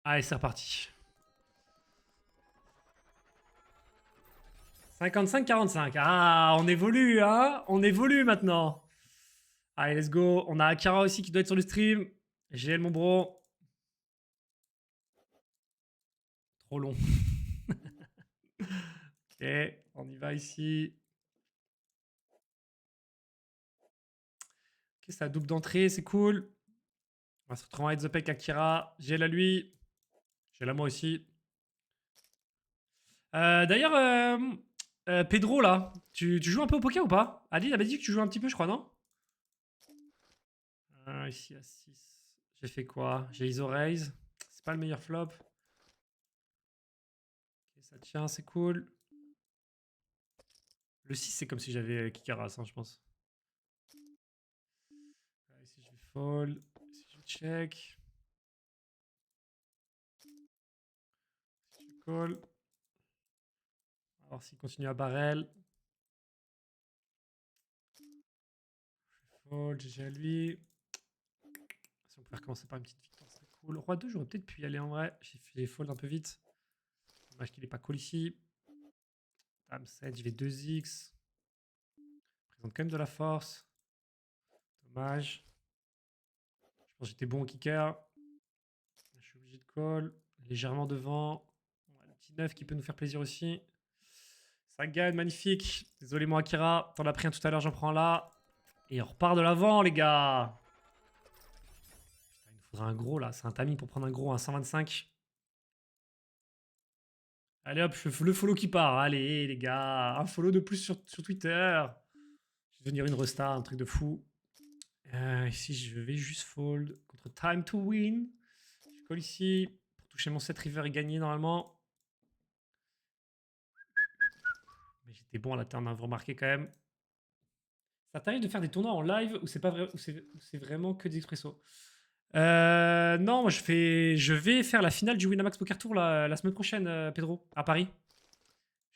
Allez, c'est reparti. 55-45. Ah, on évolue, hein. On évolue maintenant. Allez, let's go. On a Akira aussi qui doit être sur le stream. GL, mon bro. Trop long. Ok, on y va ici. Ok, c'est la double d'entrée, c'est cool. On va se retrouver en heads up avec Akira. GL à lui. GL à moi aussi. D'ailleurs, Pedro, là, tu joues un peu au poker ou pas? Ali, il avait dit que tu joues un petit peu, je crois, non? Ici à 6. J'ai fait quoi? J'ai ISO raise. C'est pas le meilleur flop. Ok, ça tient, c'est cool. Le 6, c'est comme si j'avais Kikaras, hein, je pense. Ici, je vais fold. Ici, je check. Ici, je call. On va voir s'il continue à barrel. Je fold, GG à lui. Si on pouvait recommencer par une petite victoire, c'est cool. Roi 2, j'aurais peut-être pu y aller en vrai. J'ai fait fold un peu vite. Dommage qu'il n'est pas call ici. Dame 7, je vais 2x. Présente quand même de la force. Dommage. Je pense que j'étais bon au kicker. Je suis obligé de call. Légèrement devant. On a le petit 9 qui peut nous faire plaisir aussi. Ça gagne, magnifique. Désolé, mon Akira. T'en as pris un tout à l'heure, j'en prends là. Et on repart de l'avant, les gars. Putain, il nous faudra un gros là. C'est un timing pour prendre un gros, un 125. Allez hop, le follow qui part. Allez, les gars. Un follow de plus sur Twitter. Je vais devenir une resta, un truc de fou. Ici, je vais juste fold contre Time to Win. Je colle ici pour toucher mon 7 river et gagner normalement. Mais j'étais bon à la turn, hein, vous remarquez quand même. Ça t'arrive de faire des tournois en live ou c'est pas vrai, ou c'est vraiment que des expressos? Non, moi je vais faire la finale du Winamax Poker Tour la semaine prochaine, Pedro, à Paris.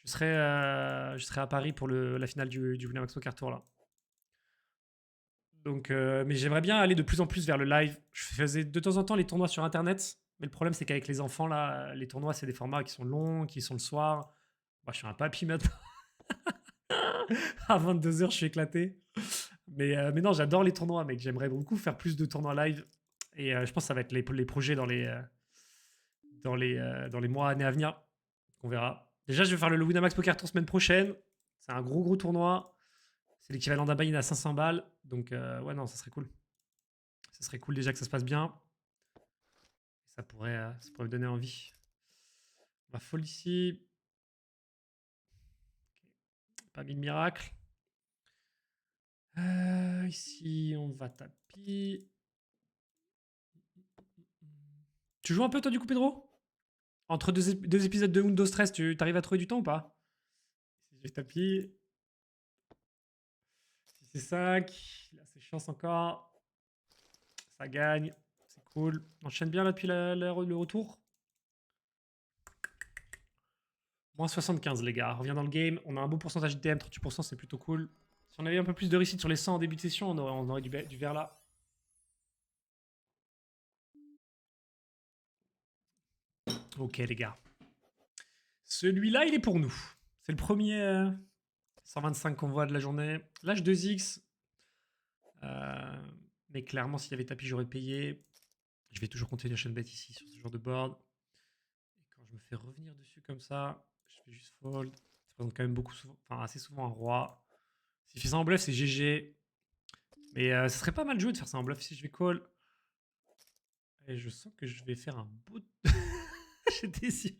Je serai à Paris pour la finale du Winamax Poker Tour là. Donc, mais j'aimerais bien aller de plus en plus vers le live. Je faisais de temps en temps les tournois sur internet, mais le problème c'est qu'avec les enfants là, les tournois c'est des formats qui sont longs, qui sont le soir. Moi je suis un papy maintenant. À 22h, je suis éclaté. Mais non, j'adore les tournois, mec. J'aimerais beaucoup faire plus de tournois live. Et je pense que ça va être les projets dans les mois, années à venir. On verra. Déjà, je vais faire le Winamax Poker Tour semaine prochaine. C'est un gros groc'est l'équivalent d'un buy-in à 500 balles. Donc, ouais, non, ça serait cool. Ça serait cool déjà que ça se passe bien. Ça pourrait me donner envie. On va fold ici. Pas mis de miracle. Ici, on va tapis. Tu joues un peu, toi, du coup, Pedro? Entre deux épisodes de Undo Stress, tu arrives à trouver du temps ou pas? Si j'ai tapis. Si c'est 5. Là, c'est chance encore. Ça gagne. C'est cool. On enchaîne bien là depuis le retour. Moins 75, les gars. On revient dans le game. On a un beau pourcentage de DM, 38%, c'est plutôt cool. Si on avait un peu plus de réussite sur les 100 en début de session, on aurait du vert là. Ok, les gars. Celui-là, il est pour nous. C'est le premier 125 qu'on voit de la journée. L'âge 2x. Euh, mais clairement, s'il y avait tapis, j'aurais payé. Je vais toujours continuer à bet ici sur ce genre de board. Et quand je me fais revenir dessus comme ça, je fais juste fold. Ça présente quand même assez souvent un roi. S'il fait ça en bluff, c'est GG. Mais ce serait pas mal joué de faire ça en bluff si je vais call. Et je sens que je vais faire un beau. J'étais sûr.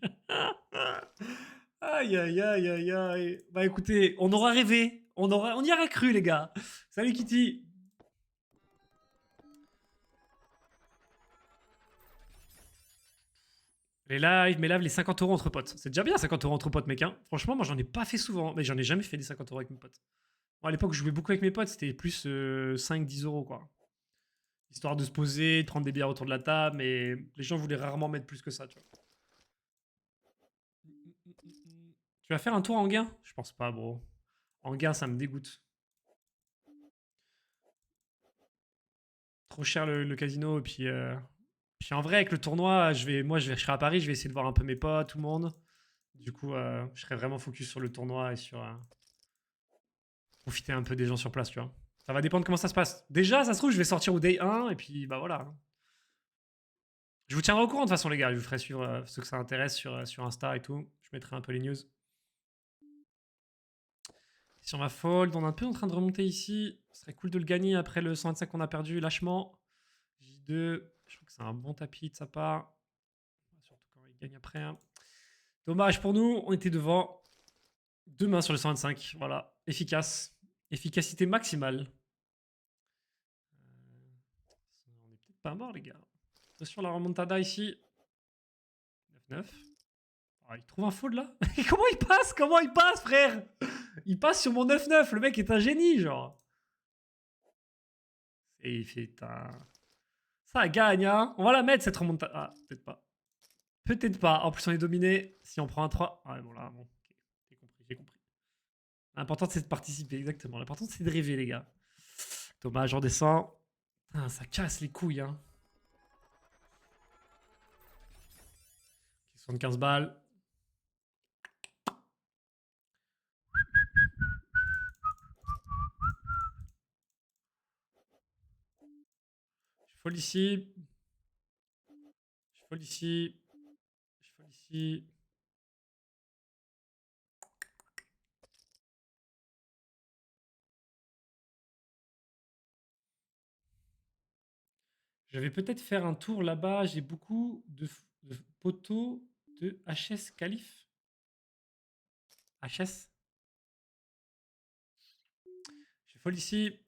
Aïe, aïe, aïe, aïe, aïe. Bah écoutez, on aura rêvé. On y aurait cru, les gars. Salut Kitty. Mais là, les 50 euros entre potes. C'est déjà bien 50 euros entre potes, mec. Hein. Franchement, moi, j'en ai pas fait souvent. Mais j'en ai jamais fait des 50 euros avec mes potes. Bon, à l'époque, je jouais beaucoup avec mes potes. C'était plus 5-10 euros, quoi. Histoire de se poser, de prendre des bières autour de la table. Mais les gens voulaient rarement mettre plus que ça, tu vois. Tu vas faire un tour en gain? Je pense pas, bro. En gain, ça me dégoûte. Trop cher le casino. Et puis, Puis en vrai, avec le tournoi, je serai à Paris, je vais essayer de voir un peu mes potes, tout le monde. Du coup, je serai vraiment focus sur le tournoi et sur profiter un peu des gens sur place, tu vois. Ça va dépendre comment ça se passe. Déjà, ça se trouve, je vais sortir au day 1 et puis bah voilà. Je vous tiendrai au courant de toute façon, les gars. Je vous ferai suivre ceux que ça intéresse sur Insta et tout. Je mettrai un peu les news. Sur ma fold, on est un peu en train de remonter ici. Ce serait cool de le gagner après le 125 qu'on a perdu lâchement. J2, je trouve que c'est un bon tapis de sa part. Surtout quand il gagne après. Hein. Dommage pour nous, on était devant. Deux mains sur le 125. Voilà, efficace. Efficacité maximale. On est peut-être pas mort, les gars. Attention la remontada ici. 9-9. Ah, il trouve un fold là. Comment il passe? Comment il passe, frère? Il passe sur mon 9-9. Le mec est un génie, genre. Et il fait un. Ça gagne, hein. On va la mettre cette remontada. Ah, peut-être pas. Peut-être pas. En plus, on est dominé. Si on prend un 3. Ah, bon, là, bon. Okay. J'ai compris, j'ai compris. L'important, c'est de participer, exactement. L'important, c'est de rêver, les gars. Dommage, on descend. Putain, ça casse les couilles, hein. 75 balles. Je fold ici. Je fold ici. Je fold ici. Je vais peut-être faire un tour là-bas. J'ai beaucoup de poteaux de HS Calif. HS. Je fold ici.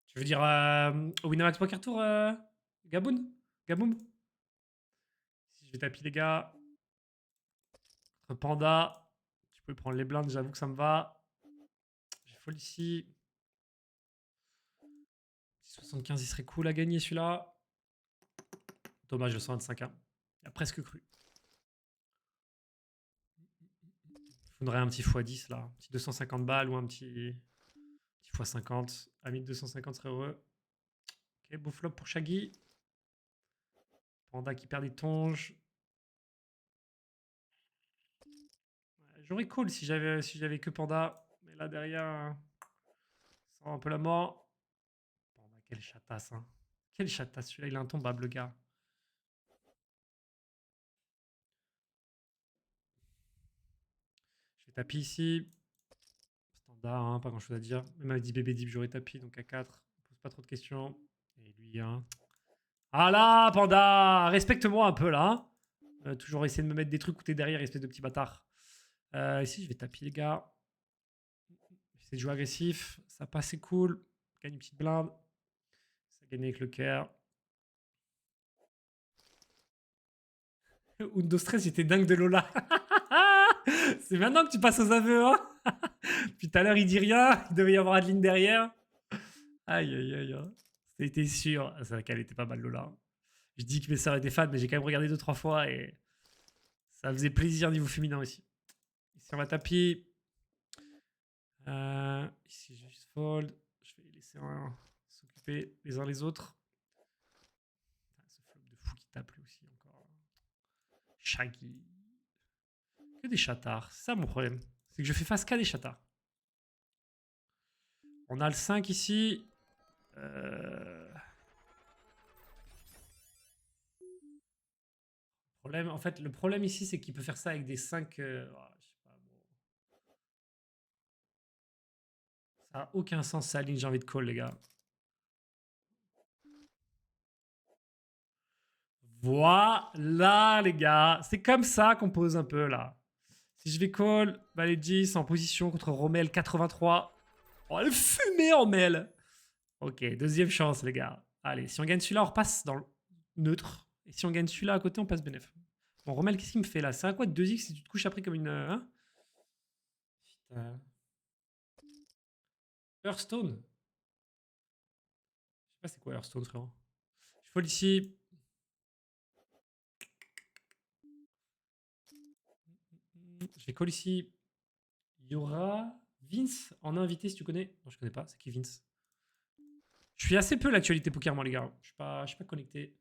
Tu veux dire au Winamax Poker Tour, Gaboun Gaboum. Si je vais taper les gars. Panda. Tu peux prendre les blindes, j'avoue que ça me va. J'ai fold ici. 75, il serait cool à gagner celui-là. Dommage, le 125. Hein. Il a presque cru. Il faudrait un petit x10 là. Un petit 250 balles ou un petit x50. À 1250 serait heureux. Ok, beau flop pour Shaggy. Panda qui perd des tonges. J'aurais call si j'avais que Panda. Mais là derrière, ça sent un peu la mort. Panda, quel chatasse. Hein. Quel chatasse. Celui-là, il est intombable, le gars. Je vais tapis ici. Standard, hein, pas grand chose à dire. Même avec 10 bébé deep, j'aurais tapis. Donc à 4. On pose pas trop de questions. Et lui, hein. Ah là, Panda, respecte-moi un peu là. Toujours essayer de me mettre des trucs où t'es derrière, espèce de petit bâtard. Ici, je vais taper les gars. J'essaie de jouer agressif. Ça passe, c'est cool. Gagne une petite blinde. Ça gagne avec le cœur. Undo Stress, j'étais dingue de Lola. C'est maintenant que tu passes aux aveux, hein. Puis tout à l'heure, il dit rien. Il devait y avoir Adeline derrière. Aïe, aïe, aïe. C'était sûr. C'est vrai qu'elle était pas mal, Lola. Je dis que mes sœurs étaient fans, mais j'ai quand même regardé 2-3 fois et ça faisait plaisir niveau féminin aussi. Ici, on va taper. Ici, je vais juste fold. Je vais laisser s'occuper les uns les autres. Ce flop de fou qui tape lui aussi encore. Shaggy. Que des chatards. C'est ça mon problème. C'est que je fais face qu'à des chatards. On a le 5 ici. En fait, le problème ici, c'est qu'il peut faire ça avec des 5. Je sais pas, bon. Ça n'a aucun sens, sa ligne. J'ai envie de call, les gars. Voilà, les gars. C'est comme ça qu'on pose un peu, là. Si je vais call, valet 10 en position contre Rommel 83. Oh, le fumé, Rommel. Ok, deuxième chance, les gars. Allez, si on gagne celui-là, on repasse dans le neutre. Et si on gagne celui-là à côté, on passe bénéf. Bon, Rommel, qu'est-ce qu'il me fait là? C'est à quoi de 2x si tu te couches après comme une. Hein? Putain. Hearthstone? Je sais pas c'est quoi Hearthstone, frérot. Je fold ici. Je vais call ici. Il y aura Vince en invité si tu connais. Non, je connais pas. C'est qui Vince? Je suis assez peu l'actualité poker, moi, les gars. Je suis pas connecté.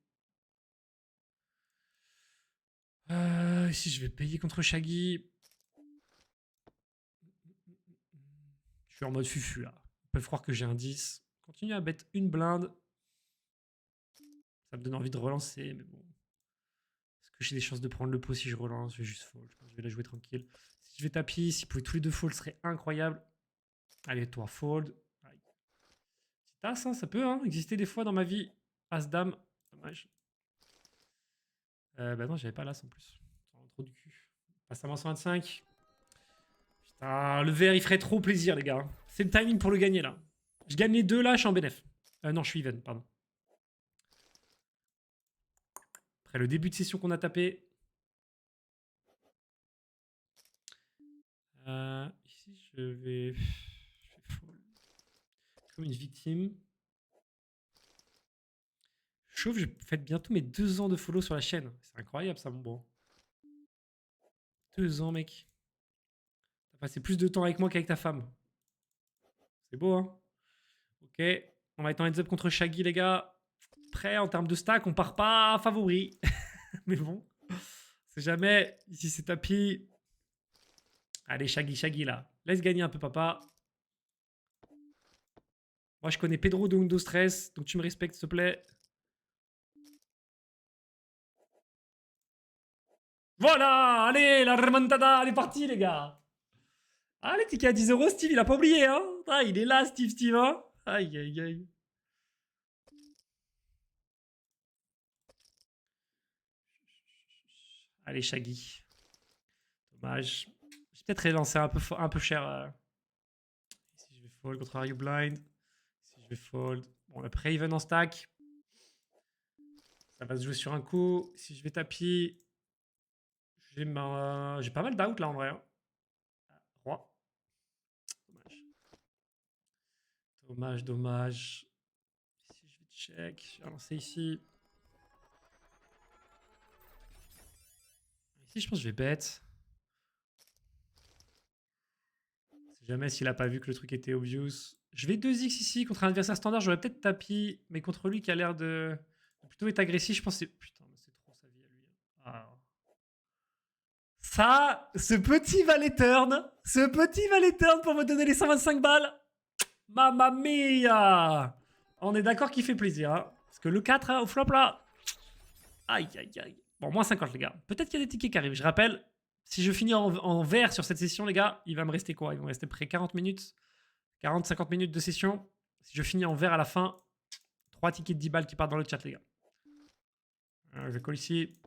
ici, je vais payer contre Shaggy. Je suis en mode fufu là. Ils peuvent croire que j'ai un 10. Continue à bet une blinde. Ça me donne envie de relancer, mais bon. Est-ce que j'ai des chances de prendre le pot si je relance? Je vais juste fold. Je pense que je vais la jouer tranquille. Si je vais tapis, si vous pouvez tous les deux fold, ce serait incroyable. Allez, toi, fold. Petite as, hein, ça peut exister des fois dans ma vie. As-dame. Dommage. Bah non, j'avais pas l'as en plus. Trop du cul. Passe à moins 125. Putain, le vert, il ferait trop plaisir, les gars. C'est le timing pour le gagner, là. Je gagne les deux, là, je suis en bénéf. Non, je suis even, pardon. Après le début de session qu'on a tapé. Ici, je vais fold. Comme une victime. Chauve, je fête bientôt mes 2 ans de follow sur la chaîne. C'est incroyable, ça, mon bro. 2 ans, mec. T'as passé plus de temps avec moi qu'avec ta femme. C'est beau, hein? Ok. On va être en heads up contre Shaggy, les gars. Prêt en termes de stack, on part pas favori. Mais bon. C'est jamais. Ici, c'est tapis. Allez, Shaggy, là. Laisse gagner un peu, papa. Moi, je connais Pedro de Undo Stress, donc tu me respectes, s'il te plaît. Voilà! Allez, la remontada, elle est partie, les gars. Allez, ticket à 10 euros, Steve, il a pas oublié, hein? Ah, il est là, Steve, hein? Aïe, aïe, aïe. Allez, Shaggy. Dommage. Je vais peut-être relancer un peu cher. Ici, je vais fold contre Are You Blind. Ici, je vais fold. Bon, après, even en stack. Ça va se jouer sur un coup. Si je vais tapis, j'ai pas mal d'out là en vrai. Roi. Dommage. Dommage, dommage. Ici, je vais check. Je vais lancer ici. Ici, je pense que je vais bet. Si jamais s'il a pas vu que le truc était obvious. Je vais 2x ici contre un adversaire standard. J'aurais peut-être tapis, mais contre lui qui a l'air de plutôt être agressif, je pense que c'est. Putain, mais c'est trop sa vie à lui. Ah. Ça, ce petit valet turn pour me donner les 125 balles. Mamma mia! On est d'accord qu'il fait plaisir. Hein, parce que le 4 au flop là. Aïe aïe aïe. Bon, moins 50 les gars. Peut-être qu'il y a des tickets qui arrivent. Je rappelle, si je finis en vert sur cette session les gars, il va me rester quoi? Il va me rester près 40 minutes. 40-50 minutes de session. Si je finis en vert à la fin, 3 tickets de 10 balles qui partent dans le chat les gars. Je colle ici.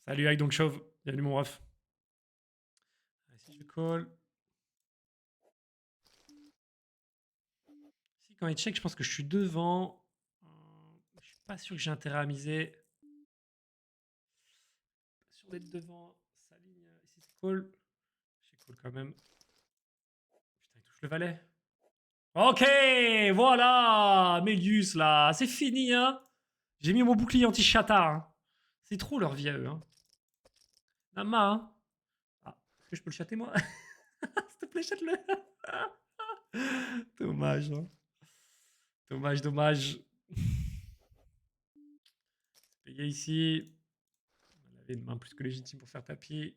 Salut Aïe donc Chauve. Bienvenue mon ref. Ici je colle. Ici quand il check, je pense que je suis devant. Je suis pas sûr que j'ai intérêt à miser. Pas sûr d'être devant. Sa ligne. Ici c'est call. J'ai call quand même. Putain, il touche le valet. Ok, voilà, Mélius là, c'est fini hein. J'ai mis mon bouclier anti-chata. Hein. C'est trop leur vie à eux. Hein. Nama, hein. Ah, est-ce que je peux le chatter moi? S'il te plaît, chatte-le. Dommage. Hein. Dommage, dommage. Payé ici. On avait une main plus que légitime pour faire tapis.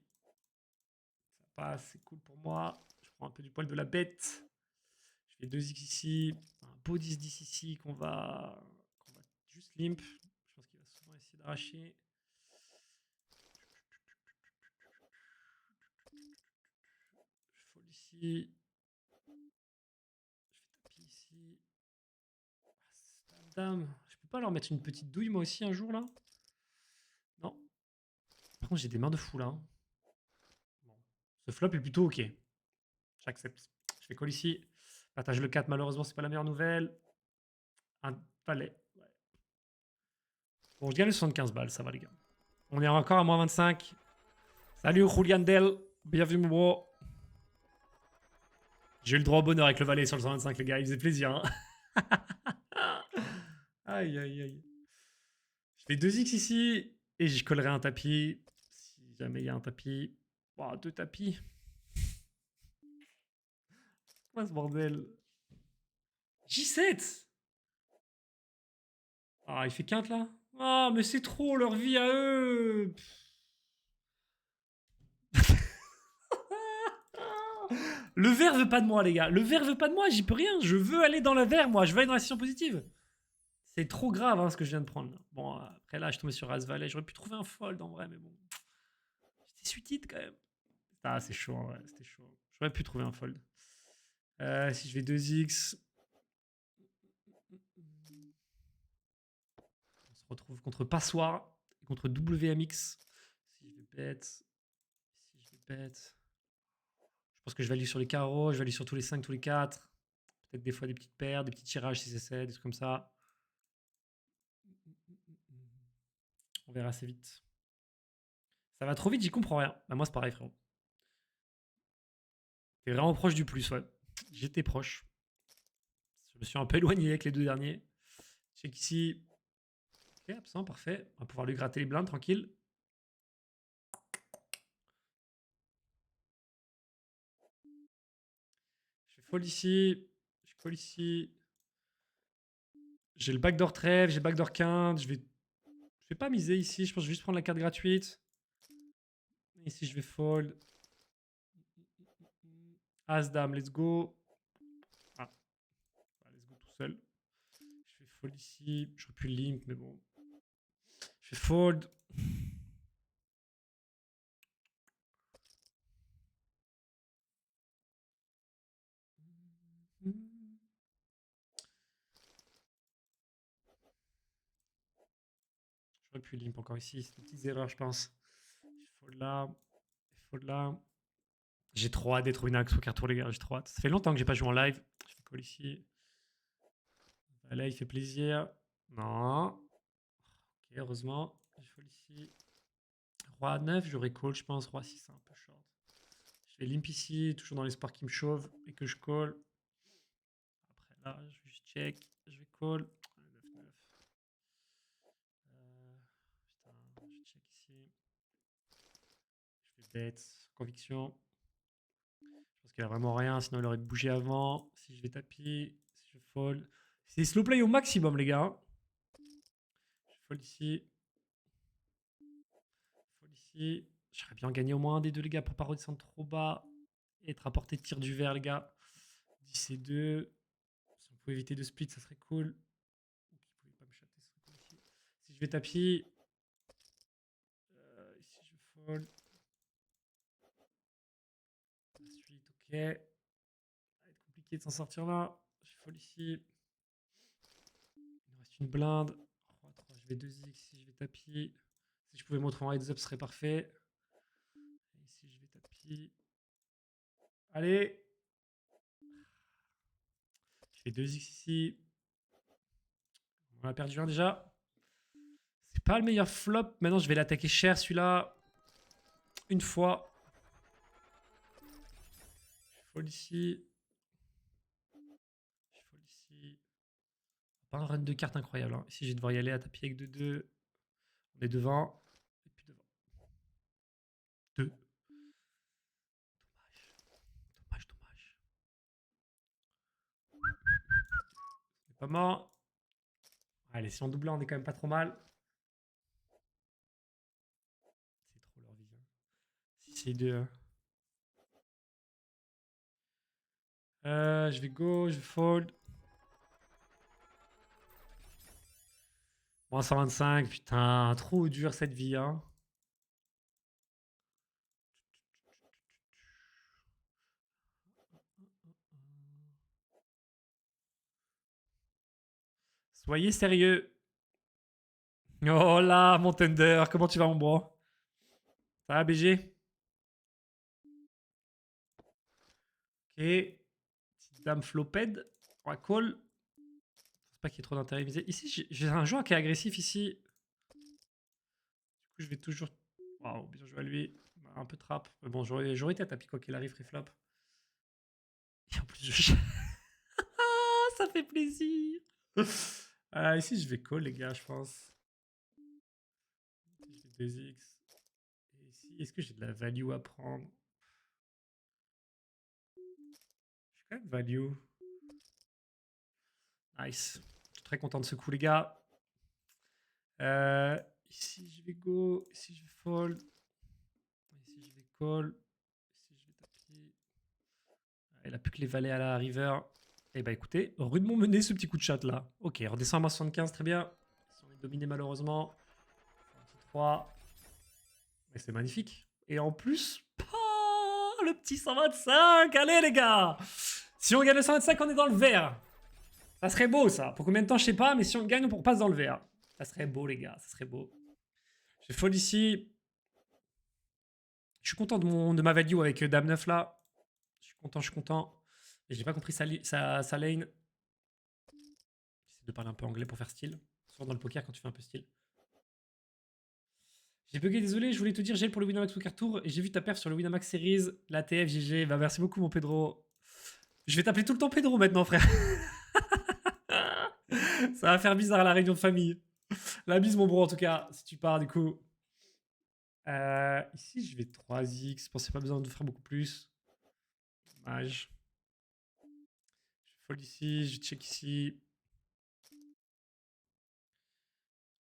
Ça passe, c'est cool pour moi. Je prends un peu du poil de la bête. Je fais 2x ici. Un beau 10-10 ici qu'on va juste limp. Je pense qu'il va souvent essayer d'arracher. Je fold ici. Je fais tapis ici. Dame. Je peux pas leur mettre une petite douille moi aussi un jour là? Non. Par contre j'ai des mains de fou là. Hein. Bon. Ce flop est plutôt ok. J'accepte. Je fais call ici. Partage le 4 malheureusement c'est pas la meilleure nouvelle. Un valet. Ouais. Bon je gagne les 75 balles, ça va les gars. On est encore à moins 25. Salut Julian Del. Bienvenue mon bro. J'ai eu le droit au bonheur avec le valet sur le 125 les gars, il faisait plaisir. Hein. Aïe aïe aïe. Je fais 2x ici et je collerai un tapis. Si jamais il y a un tapis. Oh, 2 tapis. Quoi ce bordel? J7. Ah, il fait quinte là? Oh, mais c'est trop leur vie à eux. Le verre veut pas de moi, les gars. Le verre veut pas de moi, j'y peux rien. Je veux aller dans le verre, moi. Je veux aller dans la session positive. C'est trop grave hein, ce que je viens de prendre. Bon, après là, je tombais sur As Valley. J'aurais pu trouver un fold en vrai, mais bon. J'étais suited quand même. Ah, c'est chaud en vrai. C'était chaud. J'aurais pu trouver un fold. Si je vais 2x. On se retrouve contre Passoir et contre WMX. Si je vais bet. Si je vais bet. Je pense que je vais aller sur les carreaux. Je vais aller sur tous les 5, tous les 4. Peut-être des fois des petites paires, des petits tirages si c'est des trucs comme ça. On verra assez vite. Ça va trop vite, j'y comprends rien. Bah, moi, c'est pareil, frérot. T'es vraiment proche du plus, ouais. J'étais proche. Je me suis un peu éloigné avec les deux derniers. Check ici. Ok, absent, parfait. On va pouvoir lui gratter les blindes, tranquille. Je fais fold ici. Je colle ici. J'ai le backdoor trèfle, j'ai le backdoor quinte. Je vais pas miser ici. Je pense que je vais juste prendre la carte gratuite. Ici, je vais fold. As-dame, let's go. Ah, let's go tout seul. Je fais fold ici. J'aurais pu limp, mais bon. Je fais fold. J'aurais pu limp encore ici. C'est des petites erreurs, je pense. Je fold là. Je fold là. J'ai trop hâte d'être une axe au carreau, les gars. J'ai trop hâte. Ça fait longtemps que j'ai pas joué en live. Je fais call ici. Là, il fait plaisir. Non. Ok, heureusement. Je fold ici. Roi 9, j'aurais call, je pense. Roi 6, c'est un peu short. Je vais limp ici, toujours dans l'espoir qu'il me chauffe et que je call. Après là, je vais juste check. Je vais call. 9-9. Putain, je check ici. Je vais bet. Conviction. Je pense qu'il a vraiment rien, sinon il aurait bougé avant. Si je vais tapis, si je fold. C'est slow play au maximum, les gars. Je fold ici. Fold ici. J'aurais bien gagné au moins un des deux, les gars, pour pas redescendre trop bas. Et être à portée de tir du vert, les gars. 10 et 2. Si on pouvait éviter de split, ça serait cool. Donc, il pouvait pas me chatter, ça serait cool ici. Si je vais tapis. Ici, je fold. La suite, ok. Ça va être compliqué de s'en sortir là. Je fold ici. Il me reste une blinde. 3-3, je vais 2x. Si je vais tapis. Si je pouvais me retrouver en heads up, ce serait parfait. Et ici, je vais tapis. Allez. Je fais 2x ici. On a perdu un déjà. C'est pas le meilleur flop. Maintenant, je vais l'attaquer cher celui-là. Une fois. Je fold ici. Je fold ici. Pas un run de cartes incroyable. Hein. Ici, je vais devoir y aller à tapis avec 2-2. On est devant. Et puis devant. 2. Dommage, dommage. C'est pas mort. Allez, si on double, on est quand même pas trop mal. C'est trop leur vie. Hein. Si c'est 2. Je vais go, je vais fold. Moins 125, putain, trop dur cette vie. Hein. Soyez sérieux. Oh là, mon tender, comment tu vas, mon bro? Ça va, BG? Ok. Petite dame floped. On va call. Je pense pas qu'il y ait trop d'intérêt visé. Ici, j'ai un joueur qui est agressif ici. Du coup, je vais toujours. Waouh, bien joué à lui. Un peu trap. Mais bon, j'aurais été à tapis quoi qu'il arrive, free flop. Et en plus, ah, ça fait plaisir. Ici, je vais call, les gars, je pense. Ici, je vais 2x. Et ici, est-ce que j'ai de la value à prendre? Je suis quand même value. Nice. Je suis très content de ce coup, les gars. Ici, je vais go. Ici, je vais fold. Ici, je vais call. Ici, je vais tapis. Il a plus que les valets à la river. Eh bah écoutez, rudement mené ce petit coup de chat là. Ok, redescend à moins 75, très bien. Si on est dominé malheureusement. Un petit 3. Mais c'est magnifique. Et en plus, le petit 125. Allez les gars. Si on gagne le 125, on est dans le vert. Ça serait beau ça. Pour combien de temps, je sais pas, mais si on gagne, on passe dans le vert. Ça serait beau les gars, ça serait beau. Je fold ici. Je suis content de ma value avec Dame 9 là. Je suis content, je suis content. Et j'ai pas compris sa lane. J'essaie de parler un peu anglais pour faire style. Souvent dans le poker quand tu fais un peu style. J'ai bugué, désolé, je voulais te dire j'ai pour le Winamax Poker Tour et j'ai vu ta perf sur le Winamax Series, la TF, GG. Bah merci beaucoup mon Pedro. Je vais t'appeler tout le temps Pedro maintenant frère. Ça va faire bizarre à la réunion de famille. La bise mon bro en tout cas, si tu pars du coup. Ici je vais 3x, je pensais pas besoin de faire beaucoup plus. Dommage. Je fold ici, je check ici.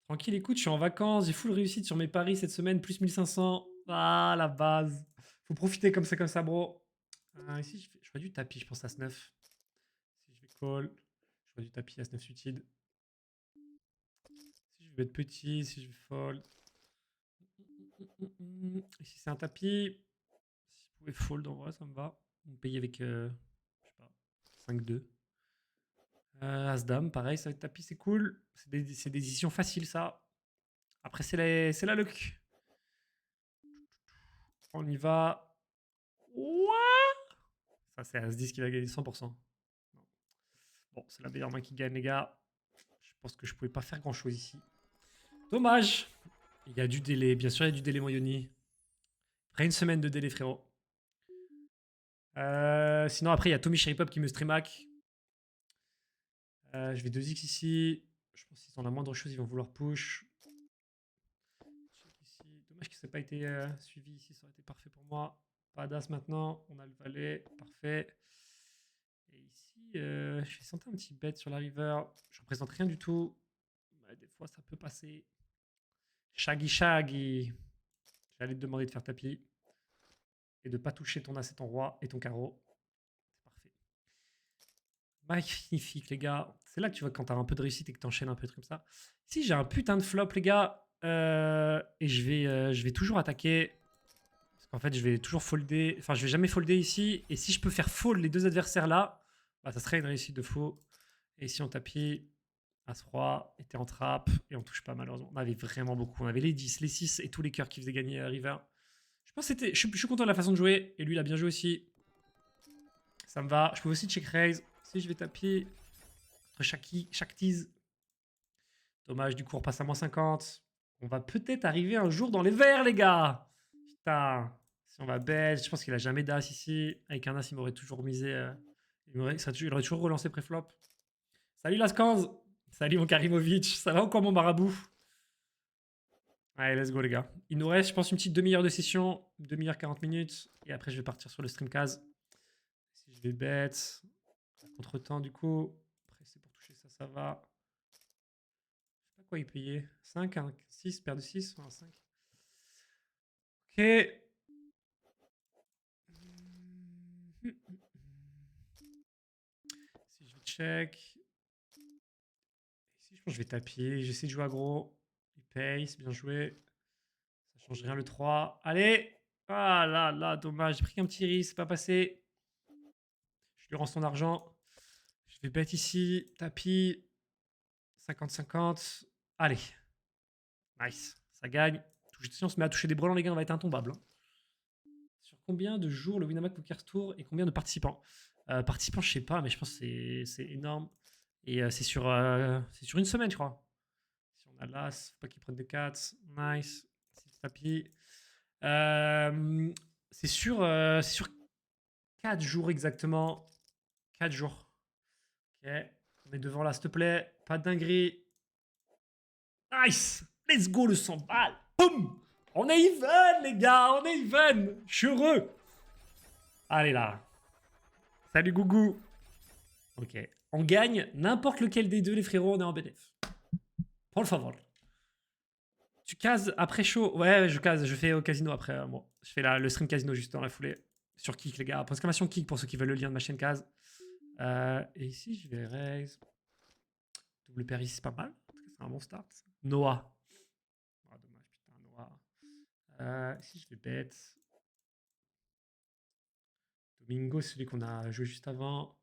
Tranquille, écoute, je suis en vacances, j'ai full réussite sur mes paris cette semaine, plus 1500. Ah, la base. Faut profiter comme ça, bro. Ici, je ferais du tapis, je pense, à 9. Si je vais call, je ferais du tapis à 9 suicide. Si je vais être petit, si je vais fold. Ici, c'est un tapis. Si vous pouvez fold, en vrai, ça me va. Vous me payez avec, je sais pas, 5-2. As-Dame, pareil, ça va être tapis, c'est cool. C'est des décisions faciles, ça. Après, c'est la luck. On y va. Ouais. Ça, c'est As-10 qui va gagner 100%. Bon, c'est la meilleure main qui gagne, les gars. Je pense que je pouvais pas faire grand-chose ici. Dommage. Il y a du délai. Bien sûr, il y a du délai, Moyoni. Après une semaine de délai, frérot. Sinon, après, il y a Tommy Sharipop qui me streamac. Je vais 2x ici. Je pense qu'ils ont la moindre chose, ils vont vouloir push. Check ici. Dommage que ça n'ait pas été suivi ici, ça aurait été parfait pour moi. Pas d'as maintenant, on a le valet, parfait. Et ici, je vais sentir un petit bet sur la river. Je représente rien du tout. Mais des fois, ça peut passer. Shaggy Shaggy. J'allais te demander de faire tapis. Et de pas toucher ton as et ton roi et ton carreau. C'est parfait. Magnifique, les gars. C'est là que tu vois quand t'as un peu de réussite et que t'enchaînes un peu de trucs comme ça. Ici, j'ai un putain de flop, les gars. Et je vais toujours attaquer. Parce qu'en fait, je vais toujours folder. Enfin, je vais jamais folder ici. Et si je peux faire fold les deux adversaires là, bah, ça serait une réussite de fou. Et ici, on tapis. As-Roi était en trappe. Et on touche pas, malheureusement. On avait vraiment beaucoup. On avait les 10, les 6 et tous les cœurs qui faisaient gagner River. Je pense que c'était. Je suis content de la façon de jouer. Et lui, il a bien joué aussi. Ça me va. Je peux aussi check raise. Si je vais taper contre chaque tease. Dommage, du coup, on repasse à moins 50. On va peut-être arriver un jour dans les verts, les gars. Putain. Si on va bet, je pense qu'il a jamais d'as ici. Avec un as, il m'aurait toujours misé. Il aurait toujours relancé préflop. Salut Lascanz. Salut mon Karimovic. Ça va encore mon marabout? Allez, let's go, les gars. Il nous reste, je pense, une petite demi-heure de session. Demi-heure, 40 minutes. Et après, je vais partir sur le streamcast. Si je vais bet. Contre-temps, du coup. Après, c'est pour toucher ça, ça va. Je sais pas quoi il payait. 5, 6, paire de 6, 5. Ok. Si je check. Ici, je pense que je vais taper. J'essaie de jouer aggro. Il paye, c'est bien joué. Ça change rien le 3. Allez. Ah là là, dommage. J'ai pris un petit risque, c'est pas passé. Je lui rends son argent. Je vais bet ici. Tapis. 50-50. Allez. Nice. Ça gagne. Si on se met à toucher des brelans, les gars, on va être intombable. Hein. Sur combien de jours le Winamax Poker Tour et combien de participants Participants, je sais pas, mais je pense que c'est énorme. Et c'est sur une semaine, je crois. Si on a l'as, faut pas qu'il prenne de 4. Nice. C'est tapis. C'est sur 4 jours exactement. 4 jours. Ok. On est devant là, s'il te plaît. Pas de dinguerie. Nice. Let's go le 100 balles. Boum. On est even, les gars. On est even. Je suis heureux. Allez là. Salut Gougou. Ok. On gagne n'importe lequel des deux, les frérots. On est en bénéf. Por favor. Tu cases après chaud. Ouais, je case. Je fais au casino après. Moi. Je fais le stream casino juste dans la foulée. Sur Kick, les gars. Exclamation Kick pour ceux qui veulent le lien de ma chaîne case. Et ici, je vais raise. Double pair ici, c'est pas mal. C'est un bon start. Noah. Ah, dommage, putain, Noah. Ici, je vais bet. Domingo, c'est celui qu'on a joué juste avant.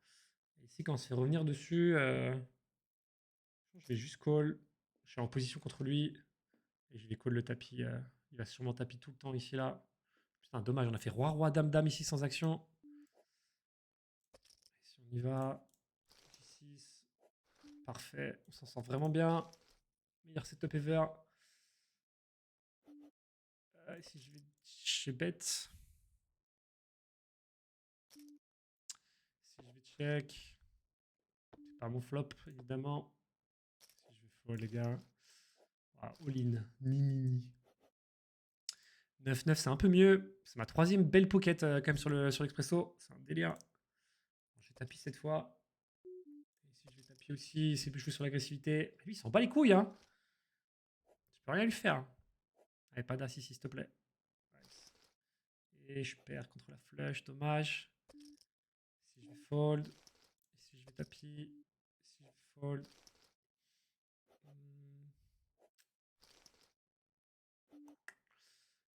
Et ici, quand on se fait revenir dessus, je vais juste call. Je suis en position contre lui. Et je vais call le tapis. Il va sûrement tapis tout le temps ici, là. Putain, dommage, on a fait roi, roi, dame, dame ici sans action. Si on y va. 6. Parfait. On s'en sort vraiment bien. Meilleur setup ever. Ici, je vais bet. Si je vais check. C'est pas mon flop, évidemment. Si je vais fold, les gars. Ah, all-in. Ni. 9-9, c'est un peu mieux. C'est ma troisième belle pocket quand même sur l'Expresso. C'est un délire. Je vais taper cette fois. Et si je vais taper aussi, c'est plus jouer sur l'agressivité. Lui, il s'en bat les couilles, hein. Je peux rien lui faire. Allez, pas d'as ici, s'il te plaît. Nice. Et je perds contre la flush, dommage. Si je vais fold. Et si je vais tapis. Si je vais fold.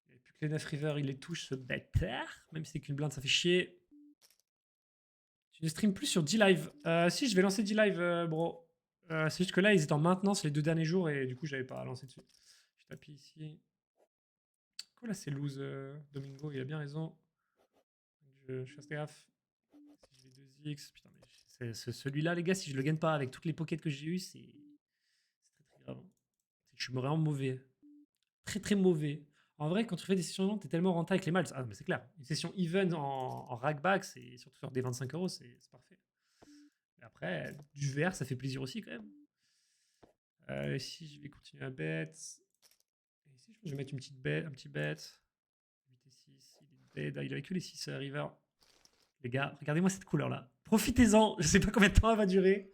Il n'y a plus que les 9 river, il les touche, ce bâtard. Même si c'est qu'une blinde, ça fait chier. Tu ne stream plus sur D-Live. Si, je vais lancer D-Live, bro. C'est juste que là, ils étaient en maintenance les 2 derniers jours et du coup, j'avais pas lancé dessus. Je tapis ici. Quoi là, c'est loose, Domingo, il a bien raison. Je fasse gaffe. Si je vais 2x, putain, mais celui-là, les gars, si je le gagne pas avec toutes les pockets que j'ai eues, c'est très très grave. C'est que je suis vraiment mauvais. Très très mauvais. En vrai, quand tu fais des sessions lentes, t'es tellement rentable avec les malts. Ah, mais c'est clair. Une session even en rackback, c'est surtout sur des 25 euros, c'est parfait. Mais après, du vert, ça fait plaisir aussi quand même. Ici, je vais continuer à bet. Et ici, je pense que je vais mettre une petite bet, un petit bet. 8 et 6, il est dead. Il avait que les 6 river. Les gars, regardez-moi cette couleur là. Profitez-en. Je sais pas combien de temps elle va durer.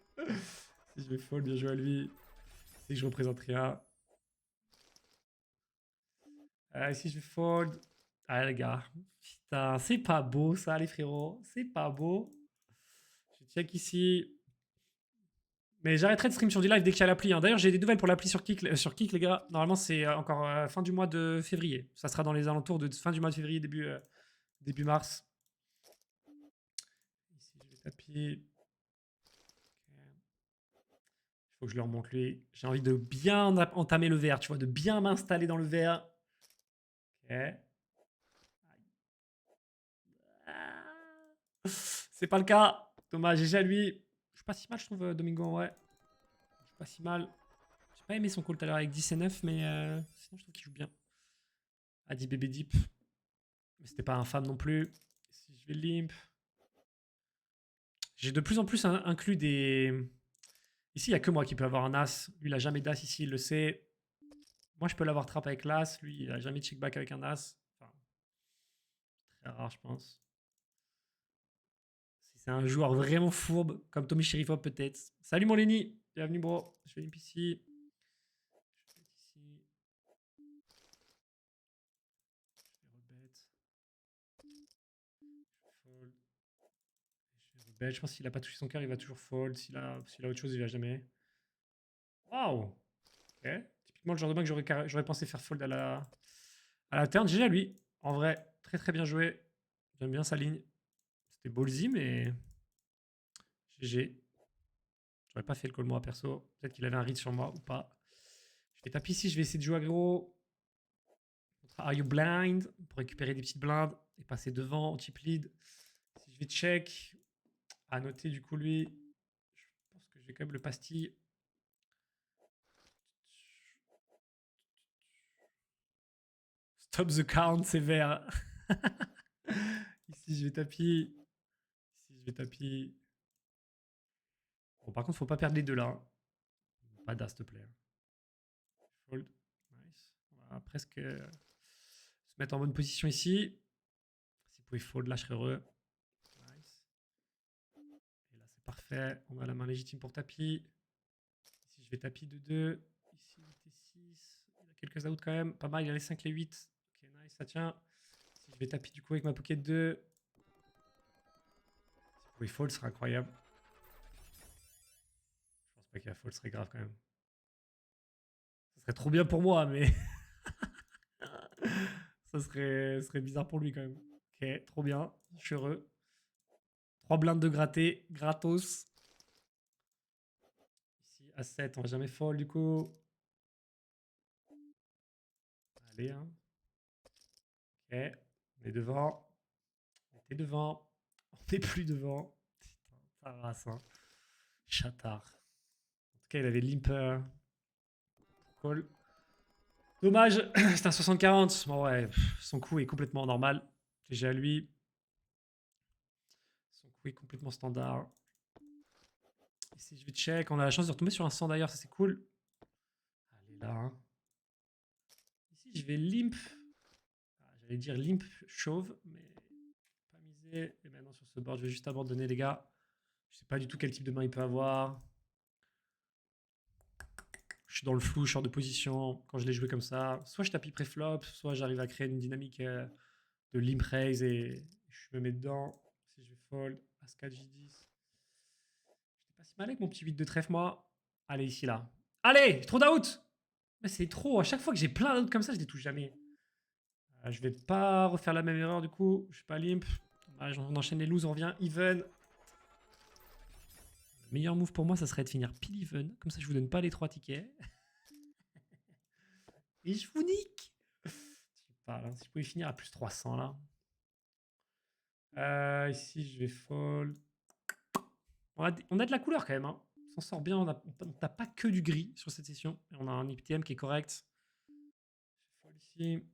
Si je vais fold, bien joué à lui. Si je représente rien. Ici, je vais fold. Ah, les gars. Putain, c'est pas beau ça, les frérots. C'est pas beau. Je check ici. Mais j'arrêterai de stream sur du live dès qu'il y a l'appli, hein. D'ailleurs, j'ai des nouvelles pour l'appli sur Kick, les gars. Normalement, c'est encore fin du mois de février. Ça sera dans les alentours de fin du mois de février, début mars. Ici, je vais taper. Il faut que je leur montre lui. J'ai envie de bien entamer le verre, tu vois, de bien m'installer dans le verre. Ok. C'est pas le cas. Dommage, GG à lui. Je suis pas si mal, je trouve, Domingo, en vrai. Je suis pas si mal. J'ai pas aimé son call tout à l'heure avec 10 et 9, mais sinon, je trouve qu'il joue bien. Adi bébé deep. Mais c'était pas infâme non plus. Si je vais limp. J'ai de plus en plus inclus des. Ici, il n'y a que moi qui peux avoir un as. Lui, il a jamais d'as ici, il le sait. Moi, je peux l'avoir trap avec l'as. Lui, il a jamais de check back avec un as. Enfin, très rare, je pense. Si c'est un joueur vraiment fourbe, comme Tommy Sherifov, peut-être. Salut mon Lenny. Bienvenue, bro. Je vais limp ici. Je vais ici. Je vais rebet. Je fold. Je vais rebet. Je pense qu'il a pas touché son cœur, il va toujours fold. S'il a autre chose, il va jamais. Waouh. Ok. Typiquement le genre de mec que j'aurais pensé faire fold à la turn. GG à lui. En vrai, très très bien joué. J'aime bien sa ligne. C'était ballsy, mais GG. J'aurais pas fait le call moi perso. Peut-être qu'il avait un read sur moi ou pas. Je vais taper ici, je vais essayer de jouer aggro. Are you blind? Pour récupérer des petites blindes et passer devant au chip lead. Si je vais check, à noter du coup lui, je pense que je vais quand même le pastille. Stop the count, c'est vert. Ici, je vais taper. Ici, je vais taper. Bon, par contre, faut pas perdre les deux là, hein. Pas d'as, s'il te plaît. Fold. Nice. On va presque se mettre en bonne position ici. Si vous pouvez fold, là, je serais heureux. Nice. Et là, c'est parfait. On a la main légitime pour tapis. Ici, je vais tapis de 2. Ici, 8 et 6. Il a quelques outs quand même. Pas mal, il y a les 5, les 8. Ok, nice, ça tient. Si je vais taper du coup avec ma pocket 2. Si vous pouvez fold, ce serait incroyable. Je pense pas qu'il y a fold, ce serait grave quand même. Ça serait trop bien pour moi, mais ça serait bizarre pour lui quand même. Ok, trop bien. Je suis heureux. 3 blindes de gratté, gratos. Ici, à 7, on va jamais fold du coup. Allez, hein. Ok, on est devant. On était devant. On n'est plus devant. Putain, ça race, hein. Chatard. En tout cas, il avait limp call. Dommage, c'est un 60-40. Bon, ouais, son coup est complètement normal. GG à lui. Son coup est complètement standard. Ici, je vais check. On a la chance de retomber sur un 100 d'ailleurs, ça c'est cool. Allez là. Hein. Ici, je vais limp. Ah, j'allais dire limp chauve, mais pas misé. Et maintenant, sur ce board, je vais juste abandonner, les gars. Je sais pas du tout quel type de main il peut avoir. Je suis dans le flou, je sors de position. Quand je l'ai joué comme ça, soit je tapis pré-flop, soit j'arrive à créer une dynamique de limp raise et je me mets dedans. Si je vais fold, As-4, J10. J'étais pas si mal avec mon petit 8 de trèfle, moi. Allez, ici, là. Allez, trop d'out. Mais c'est trop. À chaque fois que j'ai plein d'outs comme ça, je les touche jamais. Je vais pas refaire la même erreur, du coup. Je suis pas limp. Dommage, on enchaîne les loses, on revient even. Le meilleur move pour moi, ça serait de finir pile even. Comme ça, je vous donne pas les 3 tickets. Et je vous nique. Je sais pas, là, si je pouvais finir à plus 300, là. Ici, je vais fold. On a de la couleur quand même. Hein. On s'en sort bien. On n'a pas que du gris sur cette session. Et on a un IPTM qui est correct. Je fold ici.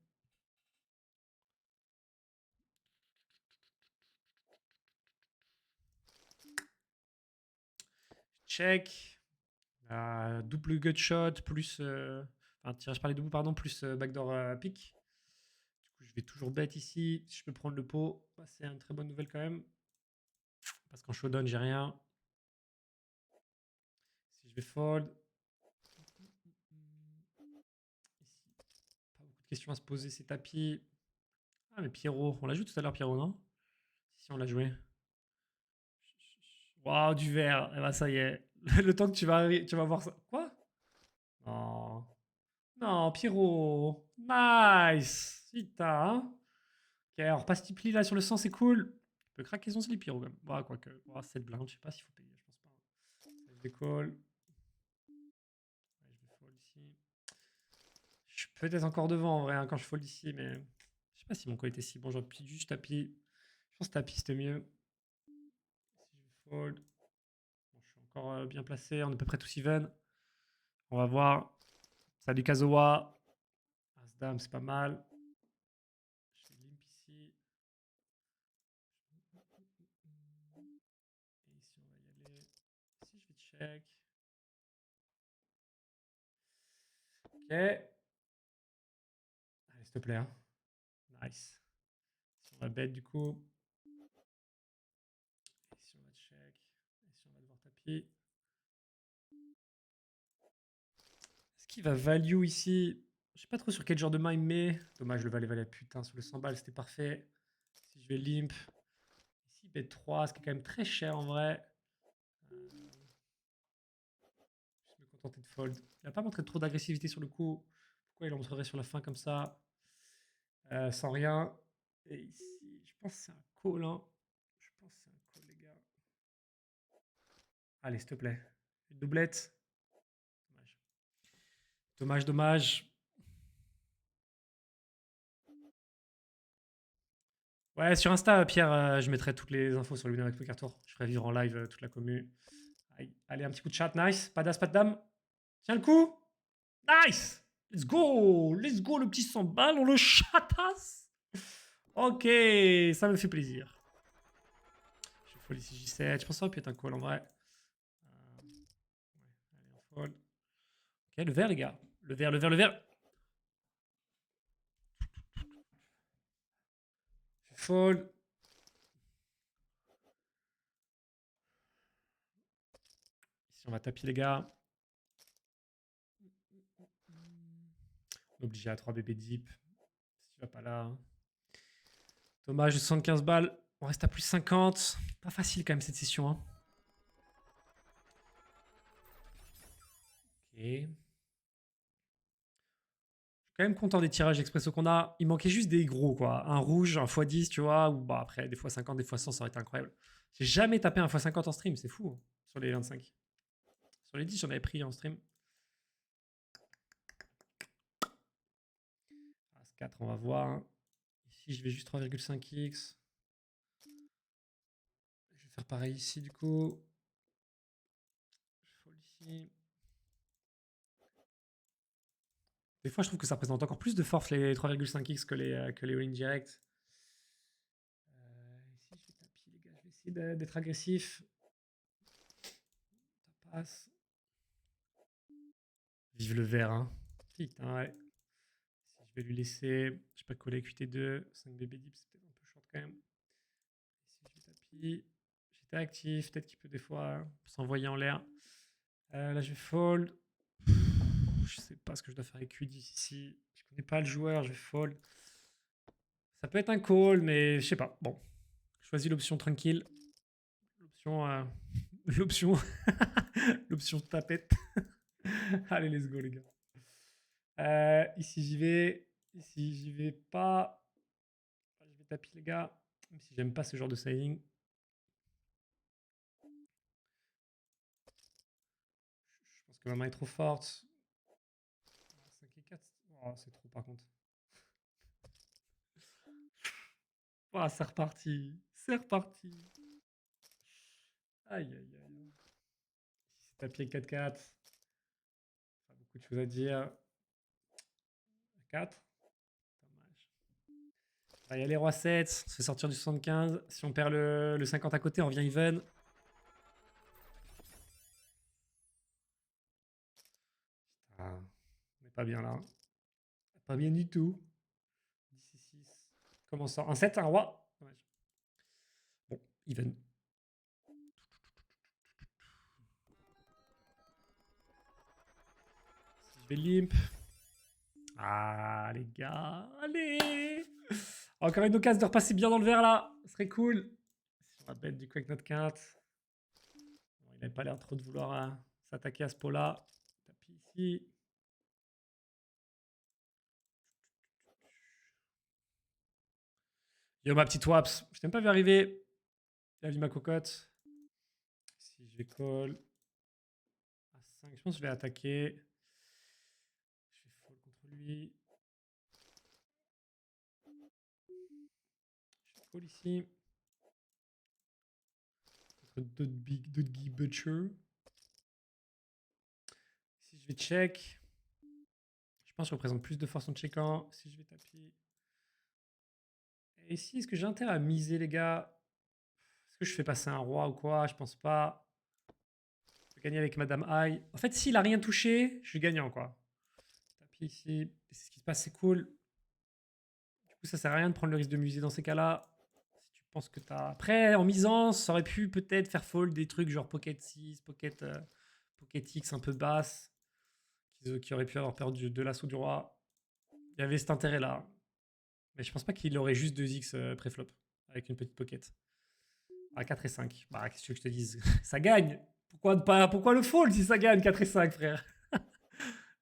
Check. Double gut shot plus. Enfin, tirage par les doubles, pardon, plus backdoor pick. Du coup, je vais toujours bet ici. Si je peux prendre le pot, bah, c'est une très bonne nouvelle quand même. Parce qu'en showdown, j'ai rien. Si je vais fold. Ici, pas beaucoup de questions à se poser, c'est tapis. Ah, mais Pierrot, on l'a joué tout à l'heure, Pierrot, non? Si, on l'a joué. Waouh, du vert. Eh ben, ça y est. Le temps que tu vas voir ça. Quoi? Non. Non, Pierrot. Nice. Putain. Hein. Ok, alors passe Tipli là sur le 100, c'est cool. Tu peux craquer son slip, Pierrot, quand même. Bah, quoique. Oh, 7 blindes, je sais pas s'il faut payer, je pense pas. Ça, je vais call. Ouais, je vais fold ici. Je suis peut-être encore devant en vrai hein, quand je fold ici, mais je sais pas si mon call était si bon. J'aurais pu juste tapis. Je pense que tapis c'était mieux. Si je vais fold. Bon, je suis encore bien placé, on est à peu près tous even. On va voir. Salut Kazoa. As-Dame, c'est pas mal. Je vais limp ici. Et ici, on va y aller. Ici, je vais check. Ok. Allez, s'il te plaît. Hein. Nice. Ici, on va bet du coup. Ici, on va check. Ici, on va devoir tapis. Est-ce qu'il va value ici? Je sais pas trop sur quel genre de main il me met. Dommage, le valet. Putain, sur le 100 balles, c'était parfait. Si je vais limp. Ici, bet 3, ce qui est quand même très cher en vrai. Je vais me contenter de fold. Il n'a pas montré trop d'agressivité sur le coup. Pourquoi il en montrerait sur la fin comme ça sans rien. Et ici, je pense que c'est un call. Hein. Je pense que c'est un call, les gars. Allez, s'il te plaît. Une doublette. Dommage. Dommage, dommage. Ouais, sur Insta, Pierre, je mettrai toutes les infos sur le Winamax Poker Tour. Je ferai vivre en live toute la commu. Allez, un petit coup de chat, nice. Pas d'as, pas de dame. Tiens le coup. Nice. Let's go. Let's go, le petit 100 balles. On le chatasse. Ok, ça me fait plaisir. Je fold ici J7. Je pense que ça aurait pu être un call en vrai. Ouais, allez, on fold. Ok, le vert, les gars. Le vert, le vert, le vert. Je fold. Ici, on va taper, les gars. On est obligé à 3 bébés deep. Si tu vas pas là. Hein. Dommage, 75 balles. On reste à plus 50. Pas facile quand même cette session. Hein. Ok. Je suis quand même content des tirages expresso qu'on a. Il manquait juste des gros, quoi. Un rouge, un x10, tu vois. Ou bah après, des fois 50, des fois 100, ça aurait été incroyable. J'ai jamais tapé un x50 en stream, c'est fou. Hein, sur les 25. Sur les 10, j'en avais pris en stream. As 4, on va voir. Hein. Ici, je vais juste 3,5x. Je vais faire pareil ici, du coup. Je fold ici. Des fois, je trouve que ça présente encore plus de force les 3,5x que les all-in direct. Ici, je vais tapis, les gars. Je vais essayer d'être agressif. Ça passe. Vive le vert, hein. Putain, ouais. Si je vais lui laisser, je sais pas coller QT2, 5 bébés deep, c'est peut-être un peu short quand même. Ici, je vais tapis. J'étais actif, peut-être qu'il peut des fois s'envoyer en l'air. Là, je vais fold. Je sais pas ce que je dois faire avec Q10 ici. Je connais pas le joueur, je vais fold. Ça peut être un call, mais je sais pas. Bon, je choisis l'option tranquille. L'option. L'option. L'option tapette. Allez, let's go, les gars. Ici, j'y vais. Ici, j'y vais pas. Je vais taper, les gars. Même si j'aime pas ce genre de sizing. Je pense que ma main est trop forte. 5 et 4. Oh, c'est trop, par contre. Oh, c'est reparti. C'est reparti. Aïe, aïe, aïe. Si c'est tapis 4-4. Pas beaucoup de choses à dire. 4. Dommage. On va y aller roi 7. On se fait sortir du 75. Si on perd le 50 à côté, on revient even. Putain, on n'est pas bien là. Pas bien du tout. 10 et 6. Comment ça? Un 7, un roi. Dommage. Bon, even. Si je vais limp. Ah, les gars. Allez. Encore une occasion de repasser bien dans le vert là. Ce serait cool. Si on va bête du coup avec notre quinte. Bon, il n'avait pas l'air trop de vouloir s'attaquer à ce pot-là. Tapis ici. Yo, ma petite Waps. Je t'aime pas vu arriver. Il a vu ma cocotte. Si je vais call. À 5, je pense que je vais attaquer. Je vais fall contre lui. Je vais call ici. Contre d'autres Guy Butcher. Si je vais check. Je pense que je représente plus de force en checkant. Si je vais taper. Et ici, est-ce que j'ai intérêt à miser, les gars? Est-ce que je fais passer un roi ou quoi? Je pense pas. Je vais gagner avec Madame High. En fait, s'il a rien touché, je suis gagnant, quoi. Tapis ici. C'est ce qui se passe, c'est cool. Du coup, ça sert à rien de prendre le risque de muser dans ces cas-là. Si tu penses que t'as. Après, en misant, ça aurait pu peut-être faire fold des trucs genre Pocket 6, Pocket X un peu basse, qui auraient pu avoir peur de l'assaut du roi. Il y avait cet intérêt-là. Mais je pense pas qu'il aurait juste 2x pré-flop avec une petite pocket. À 4 et 5. Bah, qu'est-ce que je te dise? Ça gagne. Pourquoi le fold si ça gagne 4 et 5, frère?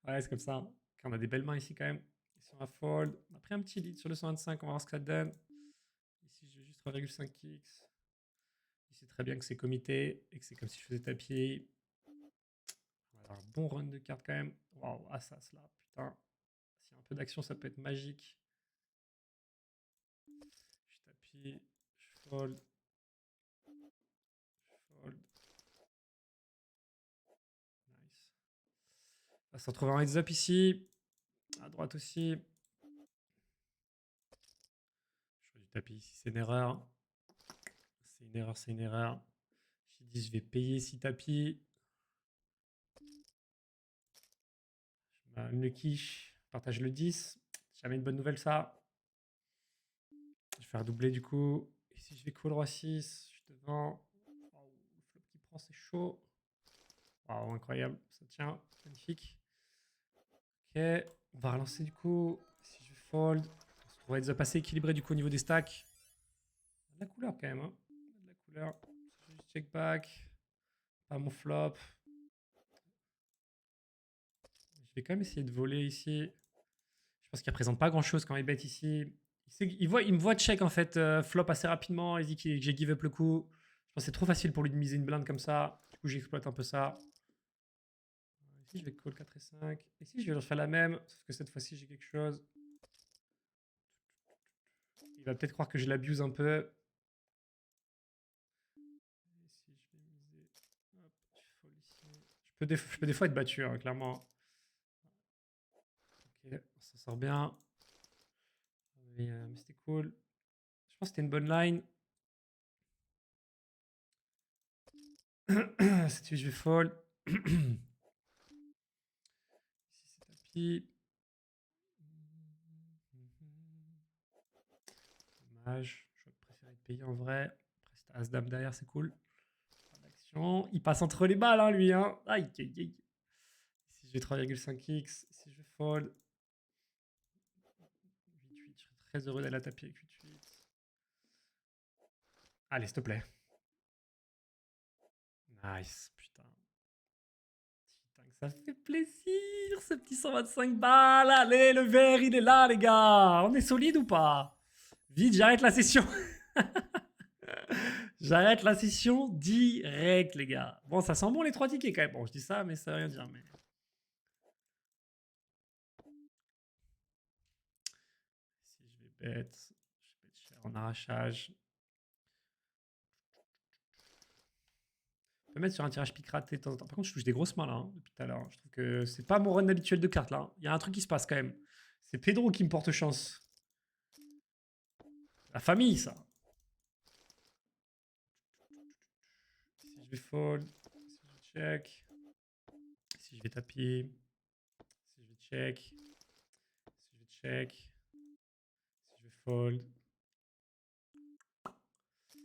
Ouais, c'est comme ça. Ok, on a des belles mains ici quand même. Ici, on va fold. On a pris un petit lead sur le 125. On va voir ce que ça donne. Ici, j'ai juste 3,5x. Ici, c'est très bien que c'est comité et que c'est comme si je faisais tapis. On va avoir un bon run de cartes quand même. Waouh, Assas là, putain. S'il y a un peu d'action, ça peut être magique. Je tapis, je fold, je fold. Nice. On va se retrouver en heads up ici. À droite aussi. Je fais du tapis ici, c'est une erreur. C'est une erreur, c'est une erreur. J'ai dit, je vais payer ici tapis. Je mets le quiche, partage le 10. Jamais une bonne nouvelle ça. Je vais faire doubler du coup. Et si je vais call roi 6, je suis devant. Wow, le flop qui prend, c'est chaud. Waouh, incroyable. Ça tient. Magnifique. Ok. On va relancer du coup. Si je fold, on se trouverait déjà passé équilibré du coup au niveau des stacks. De la couleur quand même. Hein. De la couleur. Je vais juste check back. Pas mon flop. Je vais quand même essayer de voler ici. Je pense qu'il ne représente pas grand chose quand il bet ici. Il me voit check en fait flop assez rapidement. Il dit que j'ai give up le coup. Je pense que c'est trop facile pour lui de miser une blinde comme ça. Du coup, j'exploite un peu ça. Ici, je vais call 4 et 5. Ici, je vais leur faire la même. Sauf que cette fois-ci, j'ai quelque chose. Il va peut-être croire que je l'abuse un peu. Ici, je vais miser. Hop, je fold ici. Je peux des fois être battu, hein, clairement. Ok, on s'en sort bien. Mais c'était cool. Je pense que c'était une bonne line. Cette je vais fold. Ici, c'est tapis. Dommage. J'aurais préféré te payer en vrai. Après, c'était As-Dame derrière, c'est cool. Pas d'action. Il passe entre les balles, hein, lui. Hein. Aïe, aïe, aïe. Ici, je vais 3,5x. Ici, je vais fold. 8-8. Je serais très heureux d'aller à tapis avec 8-8. Allez, s'il te plaît. Nice, putain. Putain, que ça fait plaisir, ce petit 125 balles. Allez, le verre, il est là, les gars. On est solide ou pas? Vite, j'arrête la session. J'arrête la session direct, les gars. Bon, ça sent bon les 3 tickets quand même. Bon, je dis ça, mais ça veut rien dire. Mais... Si je vais bet cher en arrachage. Je peux mettre sur un tirage pique raté de temps en temps. Par contre, je touche des grosses mains là, hein, depuis tout à l'heure. Je trouve que c'est pas mon run habituel de cartes là. Hein. Il y a un truc qui se passe quand même. C'est Pedro qui me porte chance. La famille, ça. Si je vais fold, si je vais check, si je vais tapis, si je vais check, si je vais check, si je vais fold, si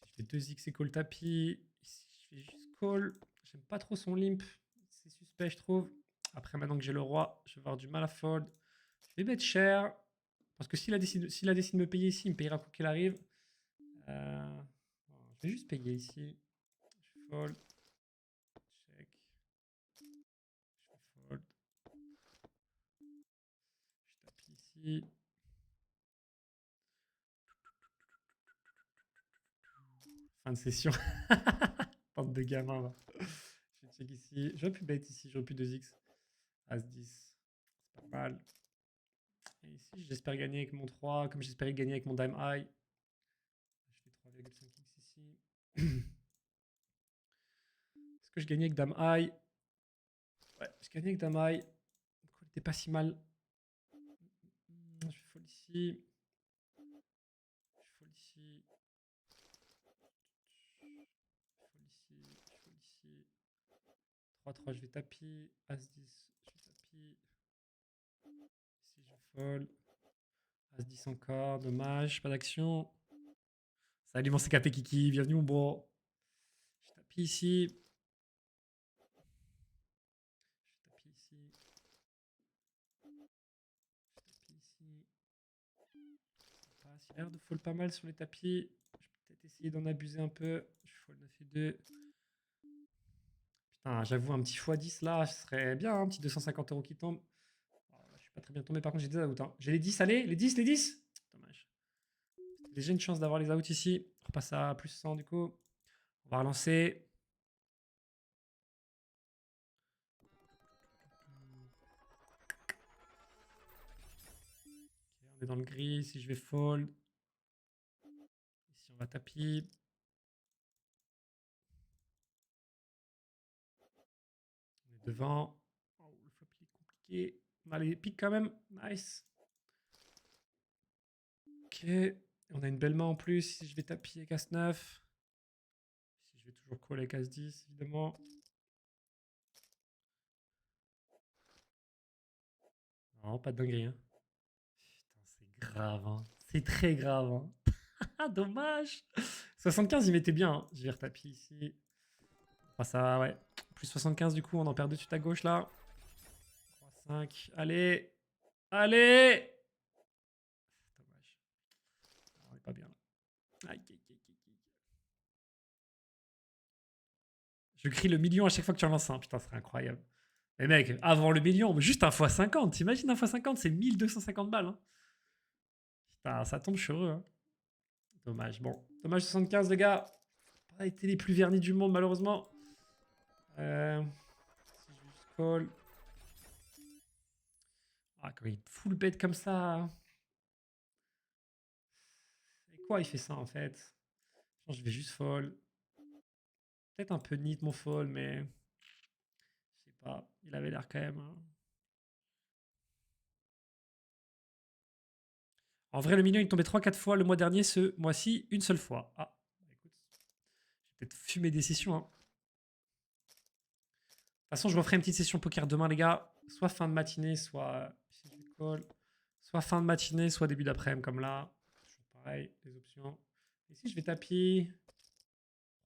je fais 2x et call tapis, ici je vais juste call. J'aime pas trop son limp, c'est suspect je trouve. Après maintenant que j'ai le roi, je vais avoir du mal à fold. Je vais mettre cher, parce que s'il a décidé de me payer ici, il me payera quoi qu'il arrive. Je vais juste payer ici. Je fold, check, je fold, je tapis ici. Fin de session. Bande de gamins, là. Je check ici. J'aurais pu bet ici, j'aurais pu 2x. As-10. C'est pas mal. Et ici, j'espère gagner avec mon 3, comme j'espérais gagner avec mon dame high. Je fais 3,5x ici. Est-ce que je gagnais avec dame high? Ouais, je gagnais avec dame high. Le call était pas si mal. Je vais fold ici. Je fold ici. Je fold ici. Je fold ici. 3-3, je vais tapis. As-10, je vais tapis. Ici, je fold. As-10 encore, dommage, pas d'action. Salut mon CKP Kiki, bienvenue mon bro. Je tapis ici. Je tapis ici. Je tapis ici. Ça passe. Il a l'air de fold pas mal sur les tapis. Je vais peut-être essayer d'en abuser un peu. Je fold 9 et 2. Putain, j'avoue, un petit x10 là, ce serait bien, un petit 250 € qui tombe. Oh, là, je suis pas très bien tombé, par contre j'ai des outs. Hein. J'ai les 10, allez, les 10, les 10. Dommage. C'était déjà une chance d'avoir les outs ici. On repasse à plus 100 du coup. On va relancer. Okay, on est dans le gris. Si je vais fold. Ici on va tapis. On est devant. Oh, le flop il est compliqué. On a les pics quand même. Nice. Ok. On a une belle main en plus. Si je vais tapis avec As-9. Si je vais toujours call avec As-10, évidemment. Non, pas de dinguerie. Hein. Putain, c'est grave. Hein. C'est très grave. Hein. Ah, dommage. 75, il mettait bien. Hein. Je vais retaper ici. Enfin, ça va, ouais. Plus 75 du coup, on en perd 2 suite à gauche là. 3, 5. Allez. Allez! Dommage. On est pas bien là. Aïe, aïe, aïe, aïe, aïe. Je crie le million à chaque fois que tu en lances un. Putain, ce serait incroyable. Mais mec, avant le million, juste un x50. T'imagines un x50, c'est 1250 balles. Hein. Putain, ça tombe sur eux. Hein. Dommage. Bon, dommage 75, les gars. Pas été les plus vernis du monde, malheureusement. Si je vais juste call. Ah, quand il full bet comme ça. Et quoi, il fait ça en fait? Je pense que je vais juste fold. Peut-être un peu neat mon fold, mais. Je sais pas. Il avait l'air quand même. Hein. En vrai, le million, il tombait 3-4 fois le mois dernier. Ce mois-ci, une seule fois. Ah, écoute. Je vais peut-être fumer des sessions. Hein. De toute façon, je referai une petite session poker demain, les gars. Soit fin de matinée, soit. Call. Soit fin de matinée, soit début d'après-midi, comme là. Toujours pareil, les options. Ici, je vais taper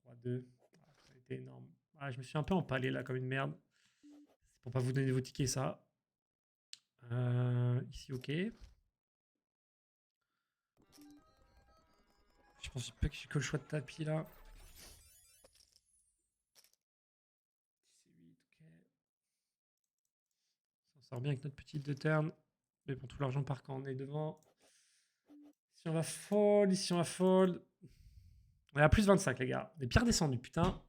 3-2. Ah, ça a été énorme. Ah, je me suis un peu empalé là comme une merde. C'est pour pas vous donner vos tickets, ça. Ici, ok. Je pense pas que j'ai que le choix de tapis là. On sort bien avec notre petite deux turn. Mais bon, tout l'argent part quand on est devant. Ici, on va fold. Ici, on va fold. On est à plus 25, les gars. On est bien redescendu, putain.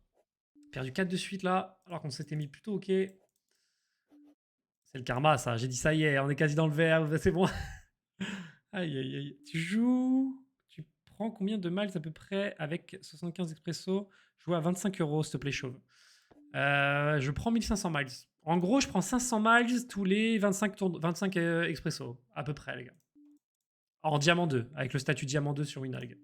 Perdu 4 de suite là, alors qu'on s'était mis plutôt ok. C'est le karma, ça. J'ai dit ça y est, on est quasi dans le vert, c'est bon. Aïe, aïe, aïe. Tu joues. Tu prends combien de miles à peu près avec 75 expresso? Je joue à 25 euros, s'il te plaît, chauve. Je prends 1500 miles. En gros, je prends 500 miles tous les 25 expresso, à peu près, les gars. En diamant 2, avec le statut diamant 2 sur Winner, les gars.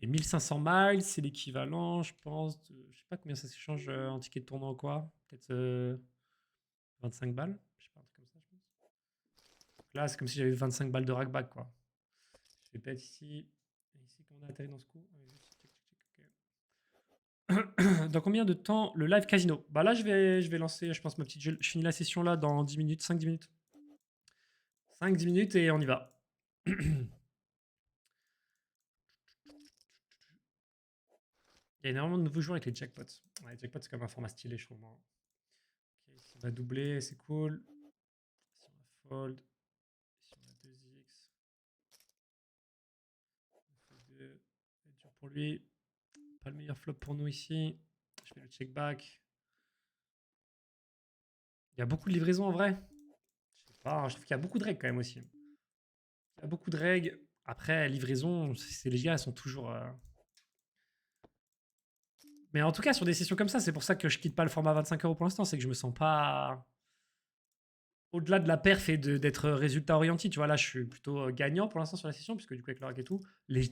Et 1500 miles, c'est l'équivalent, je pense, je sais pas combien ça s'échange en ticket de tournoi ou quoi. Peut-être 25 balles. Je sais pas, un truc comme ça, je pense. Donc là, c'est comme si j'avais 25 balles de rackback, quoi. Je vais pas être ici. Et ici, comment on a atterri dans ce coup? Dans combien de temps le live casino? Bah là, je vais lancer, je pense, ma petite. Je finis la session là dans 10 minutes, 5-10 minutes. 5-10 minutes et on y va. Il y a énormément de nouveaux joueurs avec les jackpots. Ouais, les jackpots, c'est comme un format stylé, je trouve. Moi. Ok, ici, on va doubler, c'est cool. Ici, on va fold. Ici, on a 2x. On fait 2. Ça va être dur pour lui. Pas le meilleur flop pour nous ici. Je fais le check back. Il y a beaucoup de livraisons en vrai. Je sais pas, je trouve qu'il y a beaucoup de règles quand même aussi. Il y a beaucoup de règles. Après, livraison, c'est les gars, elles sont toujours. Mais en tout cas, sur des sessions comme ça, c'est pour ça que je quitte pas le format 25 euros pour l'instant. C'est que je me sens pas. Au-delà de la perf et d'être résultat orienté, tu vois, là, je suis plutôt gagnant pour l'instant sur la session, puisque du coup, avec le rack et tout,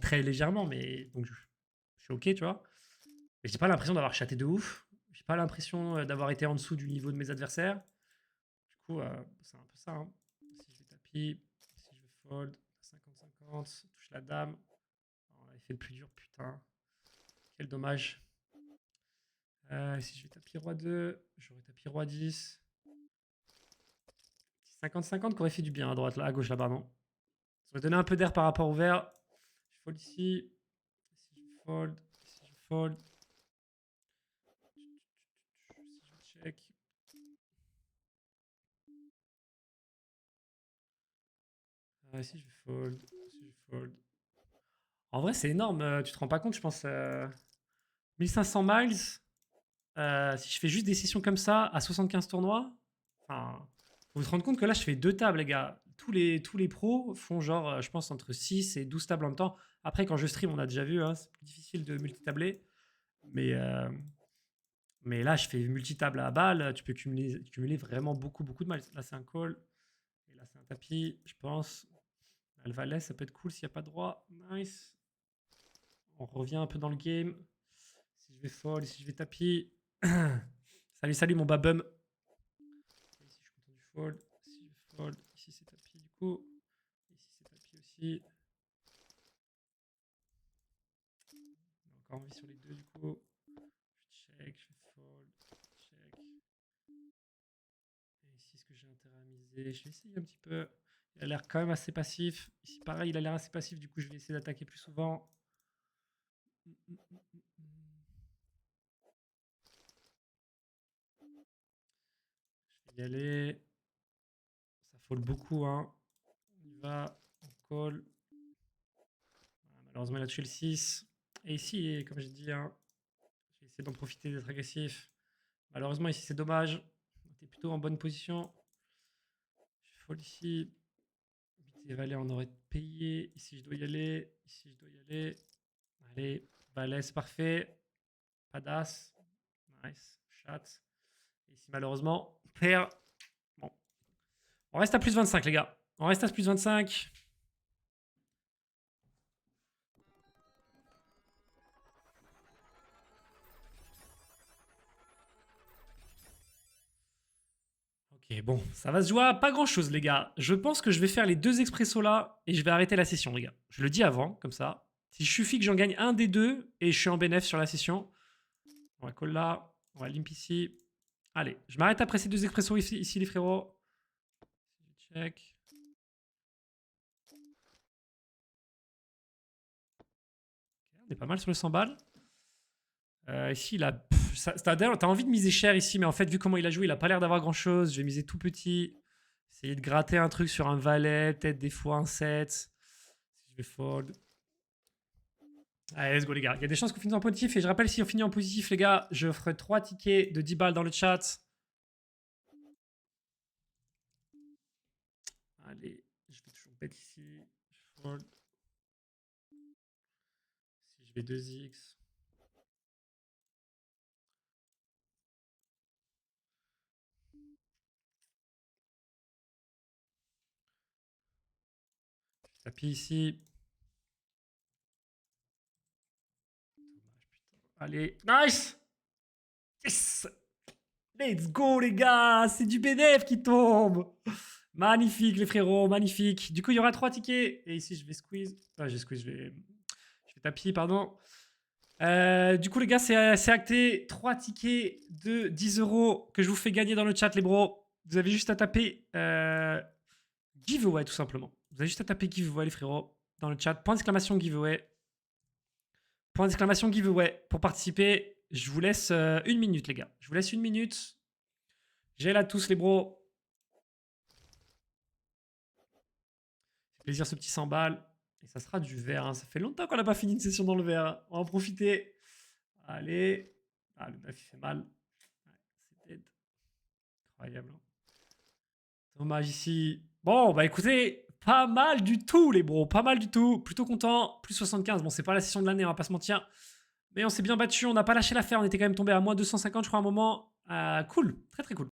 très légèrement, mais donc je suis ok, tu vois. Mais j'ai pas l'impression d'avoir chaté de ouf. J'ai pas l'impression d'avoir été en dessous du niveau de mes adversaires. Du coup, c'est un peu ça. Hein. Si je vais tapis, si je vais fold, 50-50, touche la dame. On avait fait le plus dur, putain. Quel dommage. Si je vais tapis roi 2, j'aurais tapis roi 10. 50-50 qui aurait fait du bien à droite, là, à gauche là-bas, non? Ça aurait donné un peu d'air par rapport au vert. Je fold ici. Si je fold. Si je fold. Si je check. Si je fold. Si je fold. En vrai, c'est énorme. Tu te rends pas compte, je pense. 1500 miles. Si je fais juste des sessions comme ça à 75 tournois. Enfin, faut vous rendre compte que là, je fais 2 tables, les gars. Tous les pros font genre, je pense, entre 6 et 12 tables en même temps. Après, quand je stream, on a déjà vu, hein, c'est plus difficile de multitabler. Mais, euh, mais là, je fais multitable à balle. Tu peux cumuler vraiment beaucoup, beaucoup de mal. Là, c'est un call. Et là, c'est un tapis, je pense. Le valet, ça peut être cool s'il n'y a pas de droit. Nice. On revient un peu dans le game. Si je vais fold, si je vais tapis. Salut, salut mon babum. Ici, je suis content du fold. Si je fold, ici c'est tapis du coup. Ici c'est tapis aussi. On a encore envie sur les deux du coup. Je check, je fold, j'ai intérêt à miser? Je vais essayer un petit peu. Il a l'air quand même assez passif. Ici, pareil, il a l'air assez passif. Du coup, je vais essayer d'attaquer plus souvent. Je vais y aller. Ça fold beaucoup, hein. On y va. On call. Voilà, malheureusement, il a touché le 6. Et ici, comme j'ai dit, hein, je vais essayer d'en profiter, d'être agressif. Malheureusement, ici, c'est dommage. On était plutôt en bonne position. Je fold ici. Bit et valet, on aurait payé. Ici, je dois y aller. Ici, je dois y aller. Allez, valet, c'est parfait. Pas d'as. Nice. Chat. Et ici, malheureusement, paire. Bon. On reste à plus 25, les gars. On reste à plus 25. Ok, bon, ça va se jouer à pas grand chose, les gars. Je pense que je vais faire les 2 expressos là et je vais arrêter la session, les gars. Je le dis avant, comme ça. Si je suffit que j'en gagne un des deux et je suis en bénéf sur la session, on va call là, on va limp ici. Allez, je m'arrête après ces 2 expressos ici, les frérots. Check. Okay, on est pas mal sur le 100 balles. Ici, il a. T'as envie de miser cher ici, mais en fait, vu comment il a joué, il a pas l'air d'avoir grand chose. Je vais miser tout petit. Essayer de gratter un truc sur un valet, peut-être des fois un 7. Si je vais fold. Allez, let's go, les gars. Il y a des chances qu'on finisse en positif. Et je rappelle, si on finit en positif, les gars, je ferai 3 tickets de 10 balles dans le chat. Allez, je vais toujours bet ici. Je fold. Si je vais 2x. Je tapis ici. Dommage, putain. Allez, nice! Yes! Let's go, les gars! C'est du BNF qui tombe! Magnifique, les frérots, magnifique. Du coup, il y aura 3 tickets. Et ici, je vais squeeze. Ah, j'ai squeeze, je vais tapis, pardon. Du coup, les gars, c'est acté. 3 tickets de 10 € que je vous fais gagner dans le chat, les bros. Vous avez juste à taper giveaway, tout simplement. Vous avez juste à taper giveaway, les frérots, dans le chat. Point d'exclamation giveaway. Point d'exclamation giveaway. Pour participer, je vous laisse 1 minute, les gars. Je vous laisse 1 minute. J'ai là tous, les bros. C'est plaisir, ce petit 100 balles. Et ça sera du vert. Hein. Ça fait longtemps qu'on n'a pas fini une session dans le vert. Hein. On va en profiter. Allez. Ah, le 9, il fait mal. Ouais, c'est dead. Incroyable. Hein. Dommage ici. Bon, bah écoutez, pas mal du tout, les bros. Pas mal du tout. Plutôt content. Plus 75. Bon, c'est pas la session de l'année, on va pas se mentir. Mais on s'est bien battu. On n'a pas lâché l'affaire. On était quand même tombé à moins 250, je crois, à un moment. Cool. Très, très cool.